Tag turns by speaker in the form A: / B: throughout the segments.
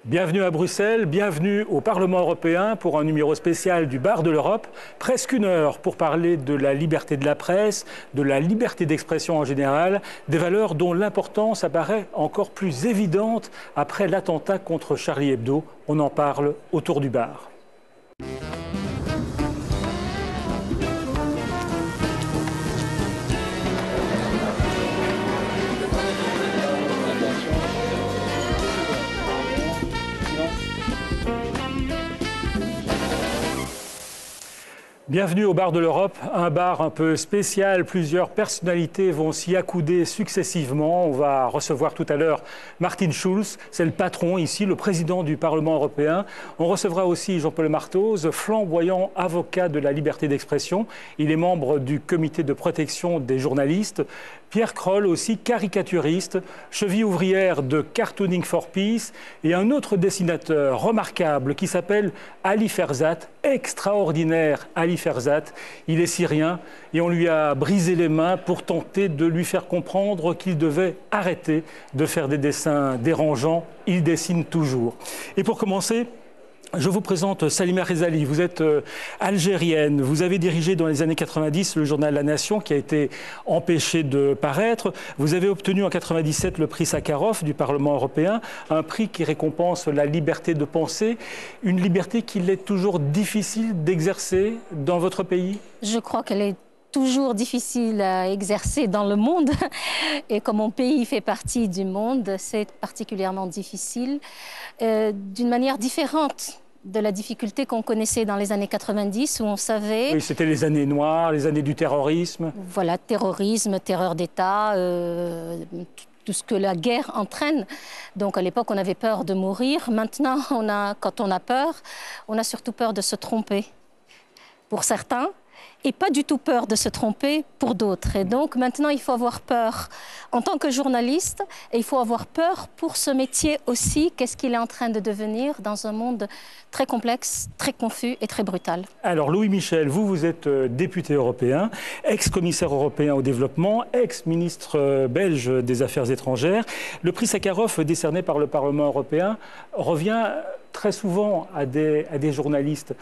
A: Bienvenue à Bruxelles, bienvenue au Parlement européen pour un numéro spécial du Bar de l'Europe. Presque une heure pour parler de la liberté de la presse, de la liberté d'expression en général, des valeurs dont l'importance apparaît encore plus évidente après l'attentat contre Charlie Hebdo. On en parle autour du bar. Bienvenue au Bar de l'Europe, un bar un peu spécial. Plusieurs personnalités vont s'y accouder successivement. On va recevoir tout à l'heure Martin Schulz, c'est le patron ici, le président du Parlement européen. On recevra aussi Jean-Paul Marthoz, flamboyant avocat de la liberté d'expression. Il est membre du comité de protection des journalistes. Pierre Kroll, aussi caricaturiste, cheville ouvrière de Cartooning for Peace, et un autre dessinateur remarquable qui s'appelle Ali Ferzat, extraordinaire Ali Ferzat. Il est syrien et on lui a brisé les mains pour tenter de lui faire comprendre qu'il devait arrêter de faire des dessins dérangeants. Il dessine toujours. Et pour commencer, je vous présente Salima Rezali. Vous êtes algérienne. Vous avez dirigé dans les années 90 le journal La Nation qui a été empêché de paraître. Vous avez obtenu en 97 le prix Sakharov du Parlement européen, un prix qui récompense la liberté de penser, une liberté qu'il est toujours difficile d'exercer dans votre pays?
B: Je crois qu'elle est toujours difficile à exercer dans le monde. Et comme mon pays fait partie du monde, c'est particulièrement difficile, d'une manière différente de la difficulté qu'on connaissait dans les années 90, où on savait...
A: Oui, c'était les années noires, les années du terrorisme.
B: Voilà, terrorisme, terreur d'État, tout ce que la guerre entraîne. Donc à l'époque, on avait peur de mourir. Maintenant, quand on a peur, on a surtout peur de se tromper, pour certains. Et pas du tout peur de se tromper pour d'autres. Et donc maintenant, il faut avoir peur en tant que journaliste et il faut avoir peur pour ce métier aussi. Qu'est-ce qu'il est en train de devenir dans un monde très complexe, très confus et très brutal. Alors
A: Louis Michel, vous êtes député européen, ex-commissaire européen au développement, ex-ministre belge des Affaires étrangères. Le prix Sakharov décerné par le Parlement européen revient très souvent à des journalistes.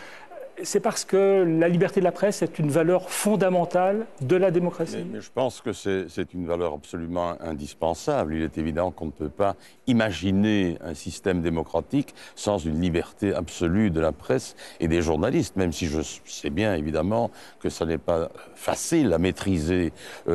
A: C'est parce que la liberté de la presse est une valeur fondamentale de la démocratie.
C: Mais je pense que c'est une valeur absolument indispensable. Il est évident qu'on ne peut pas imaginer un système démocratique sans une liberté absolue de la presse et des journalistes, même si je sais bien évidemment que ça n'est pas facile à maîtriser.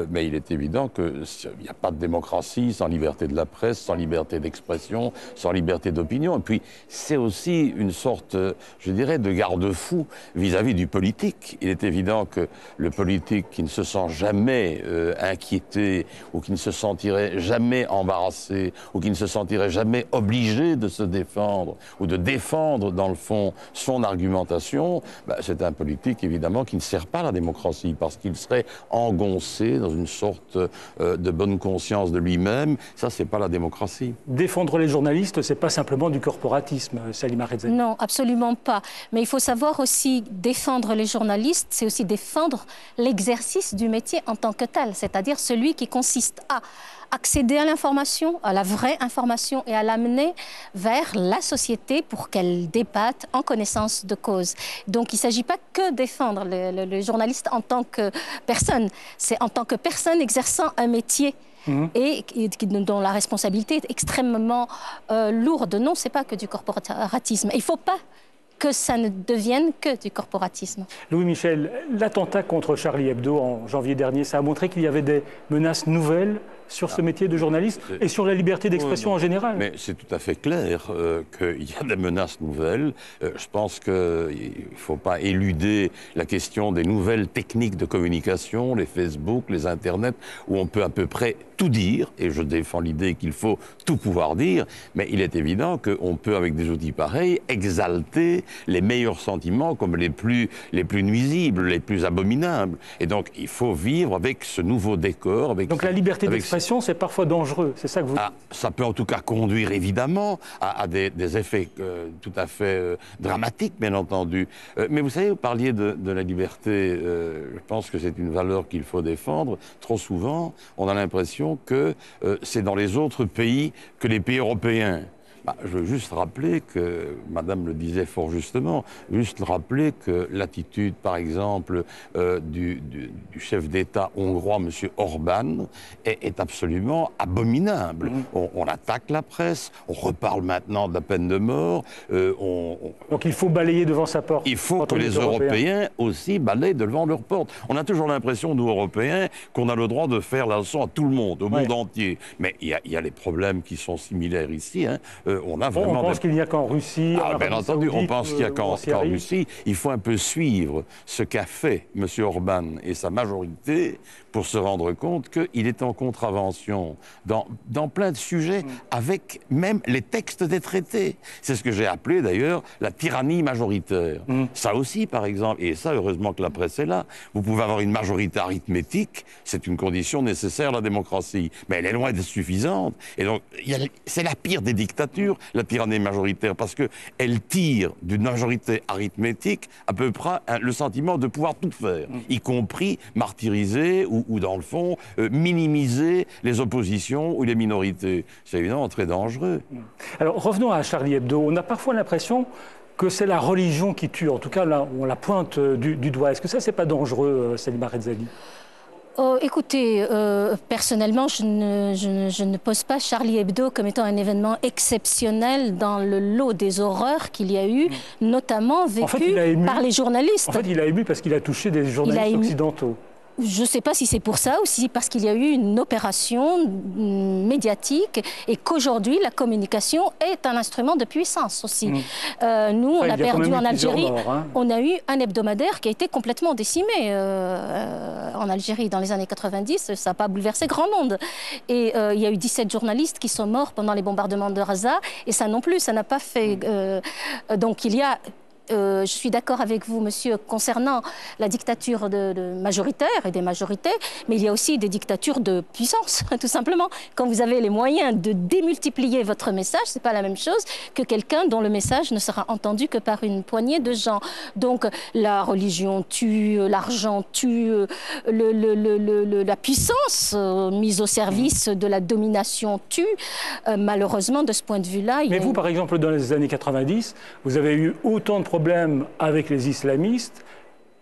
C: Mais il est évident qu'il n'y a pas de démocratie sans liberté de la presse, sans liberté d'expression, sans liberté d'opinion. Et puis c'est aussi une sorte, je dirais, de garde-fou vis-à-vis du politique. Il est évident que le politique qui ne se sent jamais inquiété ou qui ne se sentirait jamais embarrassé ou qui ne se sentirait jamais obligé de se défendre ou de défendre dans le fond son argumentation, c'est un politique évidemment qui ne sert pas la démocratie parce qu'il serait engoncé dans une sorte de bonne conscience de lui-même. Ça, c'est pas la démocratie.
A: Défendre les journalistes, c'est pas simplement du corporatisme, Salima Rezali.
B: Non, absolument pas. Mais il faut savoir aussi défendre les journalistes, c'est aussi défendre l'exercice du métier en tant que tel, c'est-à-dire celui qui consiste à accéder à l'information, à la vraie information et à l'amener vers la société pour qu'elle débatte en connaissance de cause. Donc il ne s'agit pas que défendre le journaliste en tant que personne, c'est en tant que personne exerçant un métier. Et dont la responsabilité est extrêmement lourde. Non, ce n'est pas que du corporatisme. Il ne faut pas que ça ne devienne que du corporatisme.
A: Louis Michel, l'attentat contre Charlie Hebdo en janvier dernier, ça a montré qu'il y avait des menaces nouvelles sur ce métier de journaliste et sur la liberté d'expression en général.
C: Mais c'est tout à fait clair qu'il y a des menaces nouvelles. Je pense qu'il ne faut pas éluder la question des nouvelles techniques de communication, les Facebook, les Internet, où on peut à peu près tout dire, et je défends l'idée qu'il faut tout pouvoir dire, mais il est évident qu'on peut, avec des outils pareils, exalter les meilleurs sentiments comme les plus nuisibles, les plus abominables. Et donc, il faut vivre avec ce nouveau décor.
A: Donc la liberté d'expression, c'est parfois dangereux, c'est ça que vous dites?
C: Ça peut en tout cas conduire, évidemment, à des effets tout à fait dramatiques, bien entendu. Mais vous savez, vous parliez de la liberté, je pense que c'est une valeur qu'il faut défendre. Trop souvent, on a l'impression que c'est dans les autres pays que les pays européens Je veux juste rappeler que, Madame le disait fort justement, juste rappeler que l'attitude, par exemple, du chef d'État hongrois, M. Orbán, est absolument abominable. On attaque la presse, on reparle maintenant de la peine de mort.
A: Donc il faut balayer devant sa porte.
C: Il faut que les Européens aussi balayent devant leur porte. On a toujours l'impression, nous Européens, qu'on a le droit de faire la leçon à tout le monde, au monde entier. Mais il y a les problèmes qui sont similaires ici. Hein. On
A: pense qu'il n'y a qu'en Russie.
C: Bien entendu, on pense qu'il n'y a qu'en Russie. Il faut un peu suivre ce qu'a fait M. Orbán et sa majorité pour se rendre compte qu'il est en contravention dans plein de sujets avec même les textes des traités. C'est ce que j'ai appelé d'ailleurs la tyrannie majoritaire. Ça aussi, par exemple, et ça, heureusement que la presse est là, vous pouvez avoir une majorité arithmétique, c'est une condition nécessaire à la démocratie, mais elle est loin d'être suffisante. Et donc, c'est la pire des dictatures, la tyrannie majoritaire, parce qu'elle tire d'une majorité arithmétique à peu près le sentiment de pouvoir tout faire, y compris martyriser ou dans le fond, minimiser les oppositions ou les minorités. C'est évidemment très dangereux.
A: Alors, revenons à Charlie Hebdo. On a parfois l'impression que c'est la religion qui tue. En tout cas, là, on la pointe du doigt. Est-ce que ça, c'est pas dangereux, Salima Rezali ?
B: Écoutez, personnellement, je ne pose pas Charlie Hebdo comme étant un événement exceptionnel dans le lot des horreurs qu'il y a eu, notamment vécues par les journalistes.
A: En fait, il a ému parce qu'il a touché des journalistes occidentaux.
B: Je ne sais pas si c'est pour ça ou si parce qu'il y a eu une opération médiatique et qu'aujourd'hui, la communication est un instrument de puissance aussi. Nous, on a perdu en Algérie, on a eu un hebdomadaire qui a été complètement décimé en Algérie dans les années 90. Ça n'a pas bouleversé grand monde. Et il y a eu 17 journalistes qui sont morts pendant les bombardements de Raza. Et ça non plus, ça n'a pas fait... donc il y a... je suis d'accord avec vous, monsieur, concernant la dictature majoritaire et des majorités, mais il y a aussi des dictatures de puissance, tout simplement. Quand vous avez les moyens de démultiplier votre message, ce n'est pas la même chose que quelqu'un dont le message ne sera entendu que par une poignée de gens. Donc, la religion tue, l'argent tue, la puissance mise au service de la domination tue. Malheureusement, de ce point de vue-là...
A: Mais vous, par exemple, dans les années 90, vous avez eu autant de problèmes avec les islamistes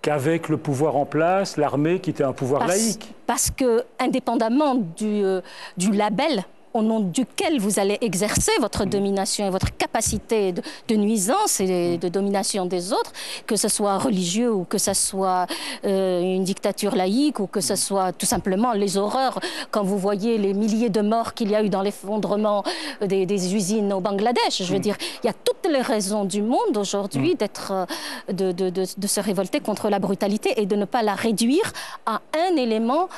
A: qu'avec le pouvoir en place, l'armée qui était un pouvoir laïque.
B: Parce que, indépendamment du label au nom duquel vous allez exercer votre domination et votre capacité de nuisance et de domination des autres, que ce soit religieux ou que ce soit une dictature laïque ou que ce soit tout simplement les horreurs. Quand vous voyez les milliers de morts qu'il y a eu dans l'effondrement des usines au Bangladesh, je veux dire, il y a toutes les raisons du monde aujourd'hui de se révolter contre la brutalité et de ne pas la réduire à un élément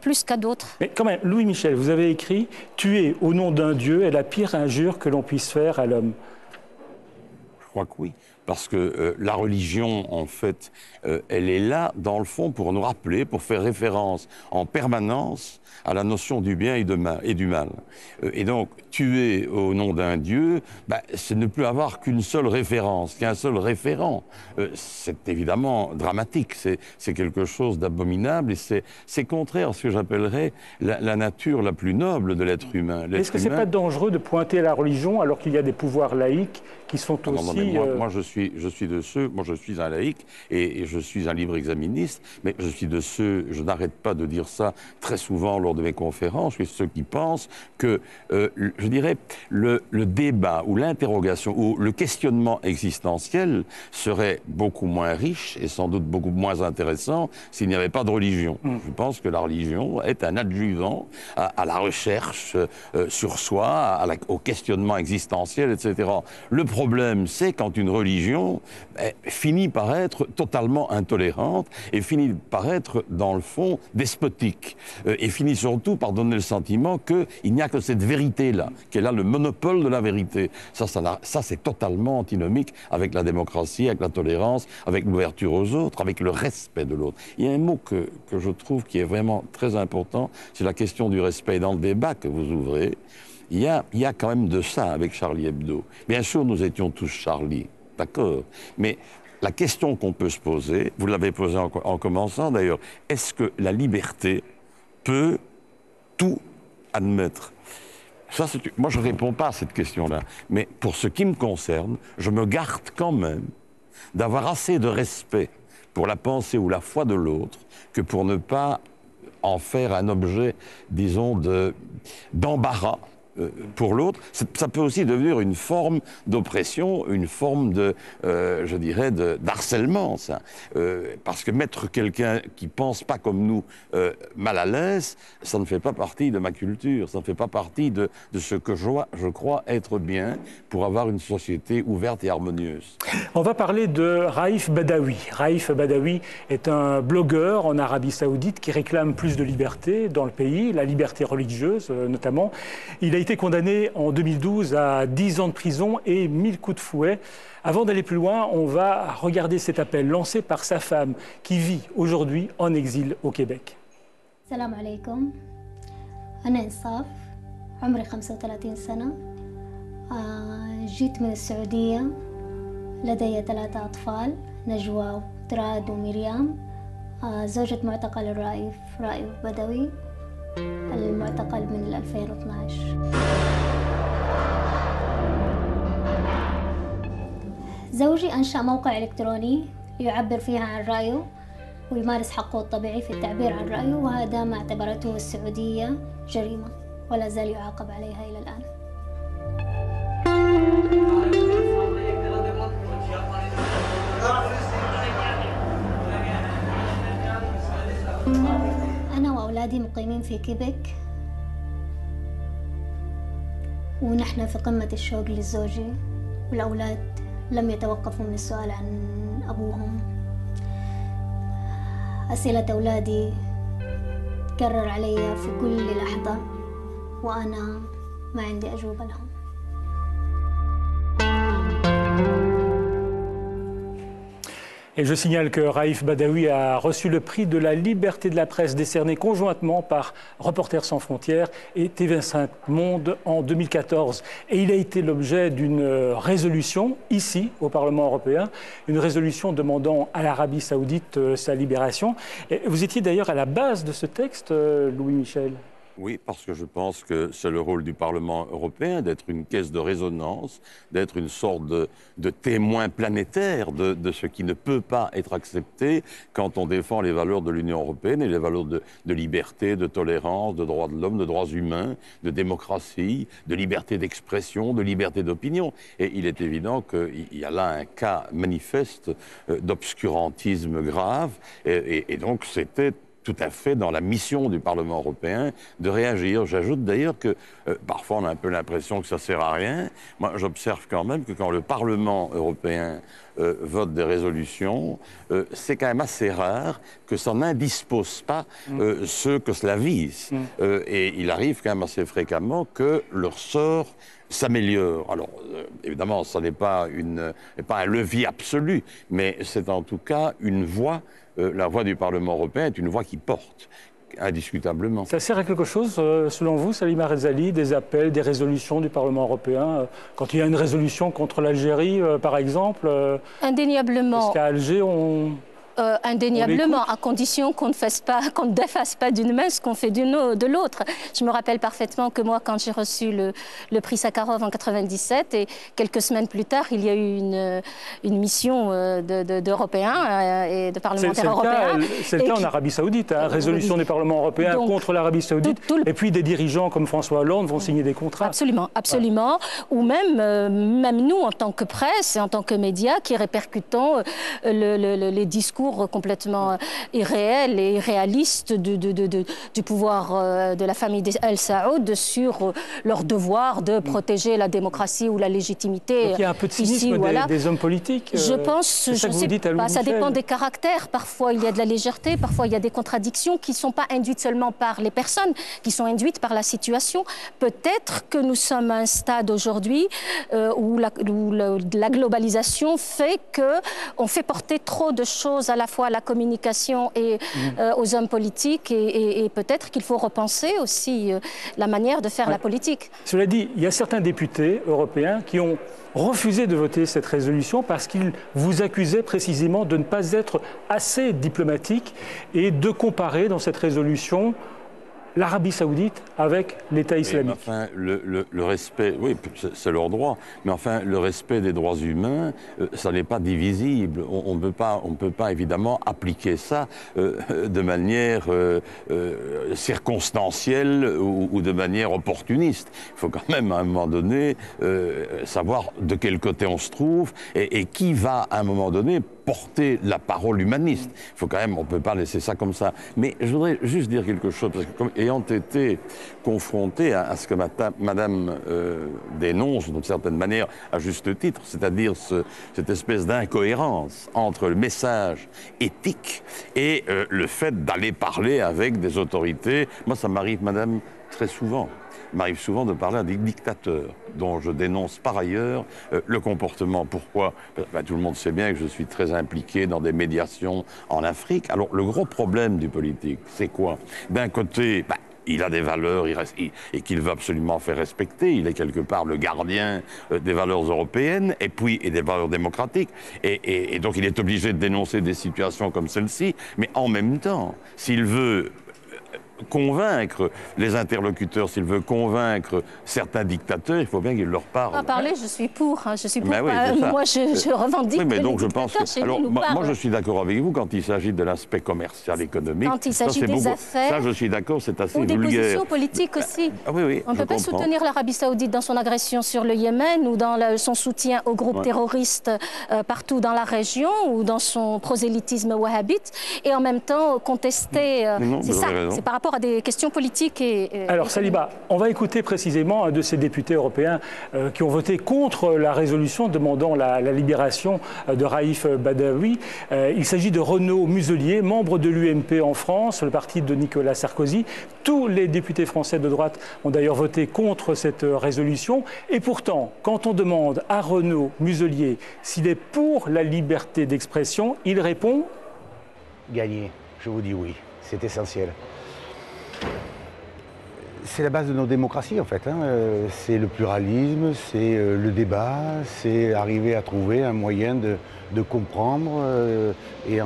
B: plus qu'à d'autres.
A: Mais quand même, Louis Michel, vous avez écrit « Tuer au nom d'un Dieu est la pire injure que l'on puisse faire à l'homme ».
C: Je crois que oui. Parce que la religion, en fait, elle est là, dans le fond, pour nous rappeler, pour faire référence en permanence à la notion du bien et du mal. Et donc, tuer au nom d'un Dieu, c'est ne plus avoir qu'une seule référence, qu'un seul référent. C'est évidemment dramatique, c'est quelque chose d'abominable et c'est contraire à ce que j'appellerais la nature la plus noble de l'être humain.
A: Est-ce que ce n'est pas dangereux de pointer la religion alors qu'il y a des pouvoirs laïques qui sont aussi...
C: Non, mais moi, je suis de ceux, moi je suis un laïc et je suis un libre exaministe, mais je suis de ceux, je n'arrête pas de dire ça très souvent lors de mes conférences, je suis ceux qui pensent que, je dirais, le débat ou l'interrogation ou le questionnement existentiel serait beaucoup moins riche et sans doute beaucoup moins intéressant s'il n'y avait pas de religion. Je pense que la religion est un adjuvant à la recherche sur soi, au questionnement existentiel, etc. Le problème, c'est quand une religion finit par être totalement intolérante et finit par être, dans le fond, despotique. Et finit surtout par donner le sentiment qu'il n'y a que cette vérité-là, qu'elle a le monopole de la vérité. Ça c'est totalement antinomique avec la démocratie, avec la tolérance, avec l'ouverture aux autres, avec le respect de l'autre. Il y a un mot que je trouve qui est vraiment très important, c'est la question du respect. Dans le débat que vous ouvrez, il y a quand même de ça avec Charlie Hebdo. Bien sûr, nous étions tous Charlie, d'accord, mais la question qu'on peut se poser, vous l'avez posée en commençant d'ailleurs, est-ce que la liberté peut tout admettre? Moi, je ne réponds pas à cette question-là. Mais pour ce qui me concerne, je me garde quand même d'avoir assez de respect pour la pensée ou la foi de l'autre que pour ne pas en faire un objet, disons, d'embarras pour l'autre. Ça peut aussi devenir une forme d'oppression, une forme de, je dirais, d'harcèlement, ça. Parce que mettre quelqu'un qui pense pas comme nous mal à l'aise, ça ne fait pas partie de ma culture, ça ne fait pas partie de ce que je crois être bien pour avoir une société ouverte et harmonieuse.
A: On va parler de Raif Badawi. Raif Badawi est un blogueur en Arabie Saoudite qui réclame plus de liberté dans le pays, la liberté religieuse notamment. Il a été condamné en 2012 à 10 ans de prison et 1000 coups de fouet. Avant d'aller plus loin, on va regarder cet appel lancé par sa femme qui vit aujourd'hui en exil au Québec.
D: Salam alaikum. أنا إنصاف عمري 35 سنة. جيت من السعودية. لدي 3 أطفال نجوى وتراد ومريم. زوجة معتقل رائف بدوي المعتقل من 2012. زوجي أنشأ موقع إلكتروني يعبر فيها عن رأيه ويمارس حقه الطبيعي في التعبير عن رأيه، وهذا ما اعتبرته السعودية جريمة ولا زال يعاقب عليها إلى الآن. أنا وأولادي مقيمين في كيبك ونحن في قمة الشوق لزوجي، والأولاد لم يتوقفوا من السؤال عن أبوهم. أسئلة أولادي تكرر علي في كل لحظة وأنا ما عندي أجوبة لهم.
A: Et je signale que Raif Badawi a reçu le prix de la liberté de la presse décerné conjointement par Reporters sans frontières et TV5 Monde en 2014. Et il a été l'objet d'une résolution ici au Parlement européen, une résolution demandant à l'Arabie saoudite sa libération. Et vous étiez d'ailleurs à la base de ce texte, Louis Michel.
C: Oui, parce que je pense que c'est le rôle du Parlement européen d'être une caisse de résonance, d'être une sorte de témoin planétaire de ce qui ne peut pas être accepté quand on défend les valeurs de l'Union européenne et les valeurs de liberté, de tolérance, de droits de l'homme, de droits humains, de démocratie, de liberté d'expression, de liberté d'opinion. Et il est évident qu'il y a là un cas manifeste d'obscurantisme grave et donc c'était tout à fait dans la mission du Parlement européen de réagir. J'ajoute d'ailleurs que parfois on a un peu l'impression que ça ne sert à rien. Moi, j'observe quand même que quand le Parlement européen vote des résolutions, c'est quand même assez rare que ça n'indispose pas ceux que cela vise. Et il arrive quand même assez fréquemment que leur sort s'améliore. Alors, évidemment, ça n'est pas un levier absolu, mais c'est en tout cas une voie. La voix du Parlement européen est une voix qui porte, indiscutablement.
A: Ça sert à quelque chose, selon vous, Salima Rezali, des appels, des résolutions du Parlement européen quand il y a une résolution contre l'Algérie, par exemple
B: Indéniablement.
A: Parce qu'à Alger,
B: indéniablement, à condition qu'on ne défasse pas d'une main ce qu'on fait de l'autre. Je me rappelle parfaitement que moi, quand j'ai reçu le prix Sakharov en 97, et quelques semaines plus tard, il y a eu une mission d'Européens et de parlementaires européens.
A: C'est le cas en Arabie Saoudite, résolution des parlements européens contre l'Arabie Saoudite, et puis des dirigeants comme François Hollande vont signer des contrats.
B: Absolument, absolument. Ou même nous, en tant que presse et en tant que médias, qui répercutons les discours complètement irréel et irréaliste du pouvoir de la famille El Saoud sur leur devoir de protéger la démocratie ou la légitimité.
A: Donc il y a un peu de cynisme
B: ici,
A: des hommes politiques.
B: Je pense, ça dépend des caractères. Parfois il y a de la légèreté, parfois il y a des contradictions qui ne sont pas induites seulement par les personnes, qui sont induites par la situation. Peut-être que nous sommes à un stade aujourd'hui où la globalisation fait qu'on fait porter trop de choses à la fois à la communication et aux hommes politiques et peut-être qu'il faut repenser aussi la manière de faire la politique.
A: Cela dit, il y a certains députés européens qui ont refusé de voter cette résolution parce qu'ils vous accusaient précisément de ne pas être assez diplomatique et de comparer dans cette résolution l'Arabie Saoudite avec l'État islamique.
C: Enfin, le respect, oui, c'est leur droit, mais enfin, le respect des droits humains, ça n'est pas divisible. On ne peut pas évidemment appliquer ça de manière circonstancielle ou de manière opportuniste. Il faut quand même, à un moment donné, savoir de quel côté on se trouve et qui va, à un moment donné, porter la parole humaniste. Il faut quand même, on ne peut pas laisser ça comme ça. Mais je voudrais juste dire quelque chose, parce que comme ayant été confronté à ce que Madame dénonce d'une certaine manière, à juste titre, c'est-à-dire cette espèce d'incohérence entre le message éthique et le fait d'aller parler avec des autorités. Moi, ça m'arrive, Madame, très souvent. Il m'arrive souvent de parler à des dictateurs dont je dénonce par ailleurs le comportement. Pourquoi? Tout le monde sait bien que je suis très impliqué dans des médiations en Afrique. Alors le gros problème du politique, c'est quoi? D'un côté, il a des valeurs et qu'il veut absolument faire respecter. Il est quelque part le gardien des valeurs européennes et des valeurs démocratiques. Et donc il est obligé de dénoncer des situations comme celle-ci. Mais en même temps, s'il veut convaincre les interlocuteurs, s'il veut convaincre certains dictateurs, il faut bien qu'il leur parle.
B: À parler, je suis pour. Je suis pour.
C: Oui,
B: moi, je revendique.
C: Oui, mais donc
B: les
C: je pense que. Alors, moi, je suis d'accord avec vous quand il s'agit de l'aspect commercial, économique.
B: Quand il s'agit des affaires.
C: Ça, je suis d'accord, c'est assez vulgaire.
B: Ou des positions politiques aussi.
C: Oui,
B: on ne peut pas soutenir l'Arabie Saoudite dans son agression sur le Yémen ou dans son soutien aux groupes terroristes partout dans la région ou dans son prosélytisme wahhabite et en même temps contester. C'est ça. C'est par rapport à des questions politiques
A: Alors Saliba, on va écouter précisément un de ces députés européens qui ont voté contre la résolution demandant la libération de Raif Badawi. Il s'agit de Renaud Muselier, membre de l'UMP en France, le parti de Nicolas Sarkozy. Tous les députés français de droite ont d'ailleurs voté contre cette résolution. Et pourtant, quand on demande à Renaud Muselier s'il est pour la liberté d'expression, il répond «
E: Gagner, je vous dis oui, c'est essentiel ». C'est la base de nos démocraties en fait. C'est le pluralisme, c'est le débat, c'est arriver à trouver un moyen de comprendre et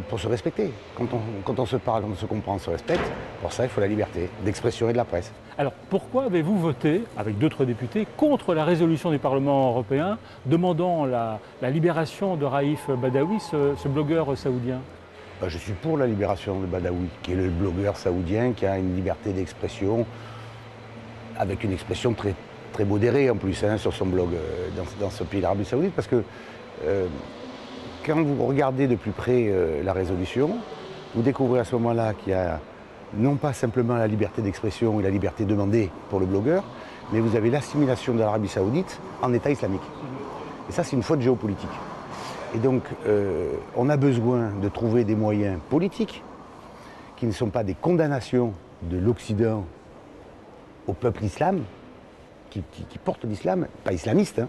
E: pour se respecter. Quand on se parle, quand on se comprend, on se respecte. Pour ça, il faut la liberté d'expression et de la presse.
A: Alors pourquoi avez-vous voté, avec d'autres députés, contre la résolution du Parlement européen demandant la libération de Raif Badawi, ce blogueur saoudien ?
E: Je suis pour la libération de Badawi, qui est le blogueur saoudien qui a une liberté d'expression, avec une expression très, très modérée en plus sur son blog dans ce pays d'Arabie Saoudite, parce que quand vous regardez de plus près la résolution, vous découvrez à ce moment-là qu'il y a non pas simplement la liberté d'expression et la liberté demandée pour le blogueur, mais vous avez l'assimilation de l'Arabie Saoudite en État islamique. Et ça, c'est une faute géopolitique. Et donc, on a besoin de trouver des moyens politiques qui ne sont pas des condamnations de l'Occident au peuple islam, qui porte l'islam, pas islamiste.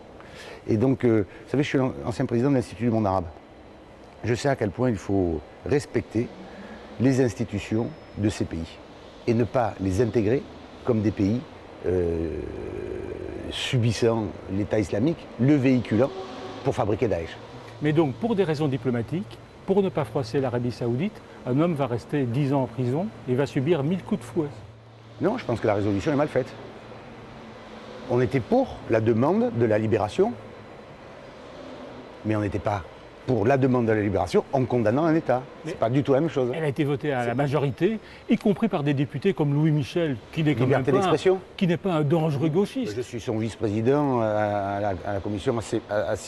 E: Et donc, vous savez, je suis ancien président de l'Institut du monde arabe. Je sais à quel point il faut respecter les institutions de ces pays et ne pas les intégrer comme des pays subissant l'État islamique, le véhiculant pour fabriquer Daesh.
A: Mais donc, pour des raisons diplomatiques, pour ne pas froisser l'Arabie Saoudite, un homme va rester 10 ans en prison et va subir 1000 coups de fouet.
E: Non, je pense que la résolution est mal faite. On était pour la demande de la libération, mais on n'était pas pour la demande de la libération en condamnant un État. C'est pas du tout la même chose.
A: Elle a été votée à la majorité, y compris par des députés comme Louis Michel, qui n'est quand même pas un dangereux gauchiste.
E: Je suis son vice-président à la commission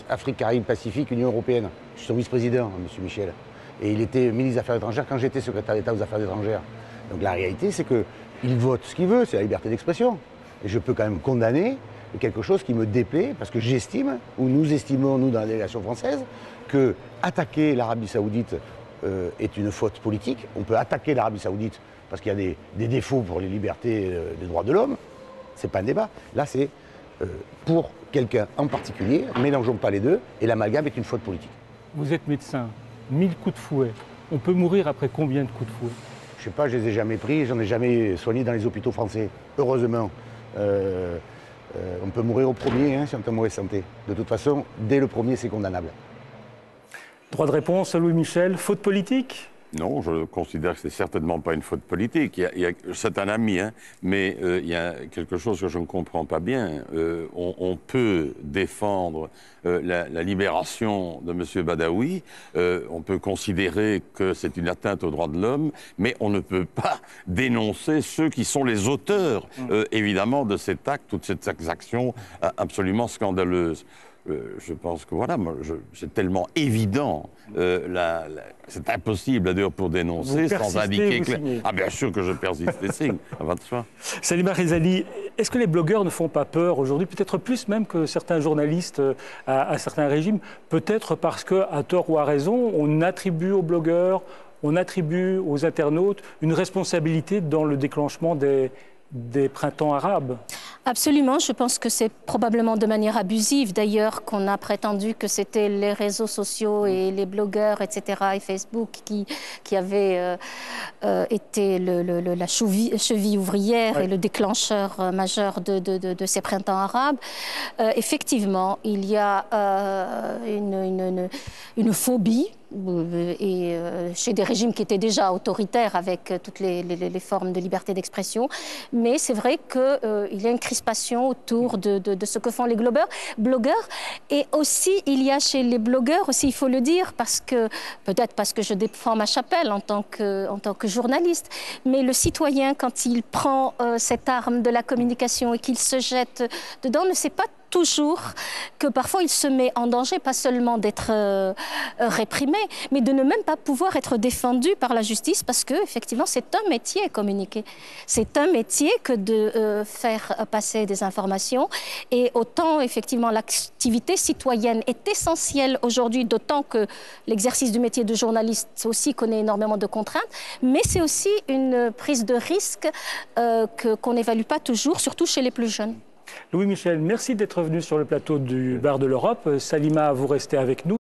E: Afrique, Caraïbes, Pacifique, Union européenne. Je suis son vice-président, M. Michel. Et il était ministre des Affaires étrangères quand j'étais secrétaire d'État aux Affaires étrangères. Donc la réalité, c'est qu'il vote ce qu'il veut, c'est la liberté d'expression. Et je peux quand même condamner quelque chose qui me déplaît, parce que j'estime, ou nous estimons, nous, dans la délégation française, que attaquer l'Arabie Saoudite est une faute politique. On peut attaquer l'Arabie Saoudite parce qu'il y a des défauts pour les libertés des droits de l'homme. C'est pas un débat. Là, c'est pour quelqu'un en particulier. Mélangeons pas les deux. Et l'amalgame est une faute politique.
A: Vous êtes médecin. 1000 coups de fouet. On peut mourir après combien de coups de fouet?
E: Je sais pas, je les ai jamais pris. J'en ai jamais soigné dans les hôpitaux français. Heureusement. On peut mourir au premier si on est en mauvaise santé. De toute façon, dès le premier, c'est condamnable.
A: Droit de réponse, Louis Michel. Faute politique?
C: Non, je considère que c'est certainement pas une faute politique. C'est un ami, hein, mais il y a quelque chose que je ne comprends pas bien. On peut défendre la libération de M. Badawi, on peut considérer que c'est une atteinte aux droits de l'homme, mais on ne peut pas dénoncer ceux qui sont les auteurs, évidemment, de cet acte, toutes ces actions absolument scandaleuses. Je pense que voilà, c'est tellement évident, c'est impossible d'ailleurs pour dénoncer sans indiquer que... Ah bien sûr que je persiste et signe, avant de soi.
A: Salima Rizali, est-ce que les blogueurs ne font pas peur aujourd'hui, peut-être plus même que certains journalistes à certains régimes, peut-être parce qu'à tort ou à raison, on attribue aux blogueurs, on attribue aux internautes une responsabilité dans le déclenchement des printemps arabes?
B: Absolument, je pense que c'est probablement de manière abusive d'ailleurs qu'on a prétendu que c'était les réseaux sociaux et les blogueurs, etc., et Facebook qui avaient été la cheville ouvrière et le déclencheur majeur de ces printemps arabes. Effectivement, il y a une phobie et chez des régimes qui étaient déjà autoritaires avec toutes les formes de liberté d'expression. Mais c'est vrai qu'il y a une crispation autour de ce que font les blogueurs. Et aussi, il y a chez les blogueurs, aussi, il faut le dire, peut-être parce que je défends ma chapelle en tant que journaliste, mais le citoyen, quand il prend cette arme de la communication et qu'il se jette dedans, ne sait pas toujours que parfois il se met en danger, pas seulement d'être réprimé, mais de ne même pas pouvoir être défendu par la justice parce que effectivement c'est un métier communiquer. C'est un métier que de faire passer des informations et autant effectivement l'activité citoyenne est essentielle aujourd'hui, d'autant que l'exercice du métier de journaliste aussi connaît énormément de contraintes, mais c'est aussi une prise de risque qu'on n'évalue pas toujours, surtout chez les plus jeunes.
A: Louis Michel, merci d'être venu sur le plateau du Bar de l'Europe. Salima, vous restez avec nous.